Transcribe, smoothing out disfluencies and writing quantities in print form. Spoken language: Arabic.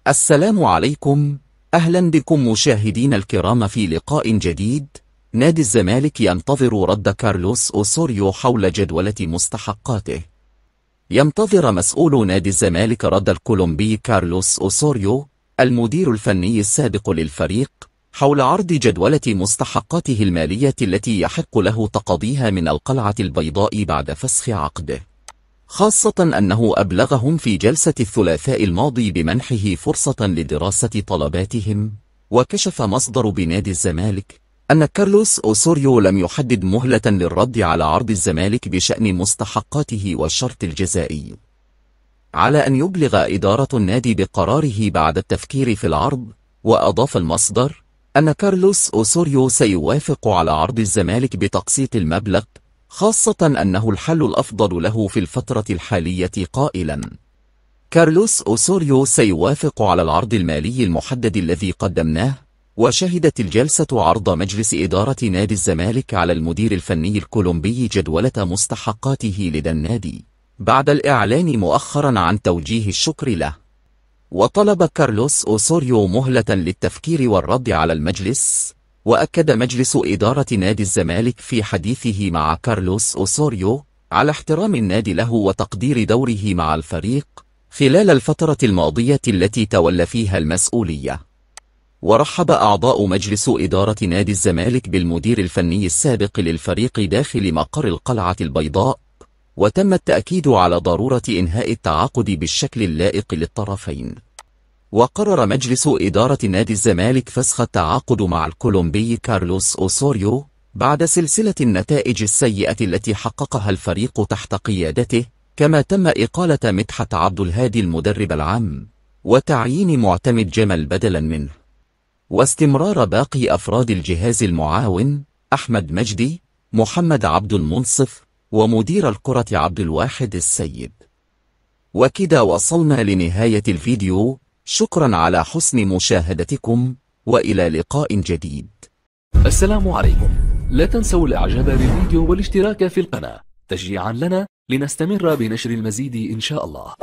السلام عليكم. أهلا بكم مشاهدين الكرام في لقاء جديد. نادي الزمالك ينتظر رد كارلوس أوسوريو حول جدولة مستحقاته. ينتظر مسؤول نادي الزمالك رد الكولومبي كارلوس أوسوريو المدير الفني السابق للفريق حول عرض جدولة مستحقاته المالية التي يحق له تقاضيها من القلعة البيضاء بعد فسخ عقده، خاصة أنه أبلغهم في جلسة الثلاثاء الماضي بمنحه فرصة لدراسة طلباتهم. وكشف مصدر بنادي الزمالك أن كارلوس أوسوريو لم يحدد مهلة للرد على عرض الزمالك بشأن مستحقاته والشرط الجزائي، على أن يبلغ إدارة النادي بقراره بعد التفكير في العرض. وأضاف المصدر أن كارلوس أوسوريو سيوافق على عرض الزمالك بتقسيط المبلغ، خاصة أنه الحل الأفضل له في الفترة الحالية، قائلا: كارلوس أوسوريو سيوافق على العرض المالي المحدد الذي قدمناه. وشهدت الجلسة عرض مجلس إدارة نادي الزمالك على المدير الفني الكولومبي جدولة مستحقاته لدى النادي بعد الإعلان مؤخرا عن توجيه الشكر له. وطلب كارلوس أوسوريو مهلة للتفكير والرد على المجلس. وأكد مجلس إدارة نادي الزمالك في حديثه مع كارلوس أوسوريو على احترام النادي له وتقدير دوره مع الفريق خلال الفترة الماضية التي تولى فيها المسؤولية. ورحب أعضاء مجلس إدارة نادي الزمالك بالمدير الفني السابق للفريق داخل مقر القلعة البيضاء، وتم التأكيد على ضرورة إنهاء التعاقد بالشكل اللائق للطرفين. وقرر مجلس إدارة نادي الزمالك فسخ التعاقد مع الكولومبي كارلوس أوسوريو بعد سلسلة النتائج السيئة التي حققها الفريق تحت قيادته، كما تم إقالة مدحت عبد الهادي المدرب العام وتعيين معتمد جمل بدلا منه، واستمرار باقي أفراد الجهاز المعاون أحمد مجدي، محمد عبد المنصف، ومدير الكرة عبد الواحد السيد. وكده وصلنا لنهاية الفيديو. شكرا على حسن مشاهدتكم، وإلى لقاء جديد. السلام عليكم. لا تنسوا الاعجاب بالفيديو والاشتراك في القناة تشجيعا لنا لنستمر بنشر المزيد إن شاء الله.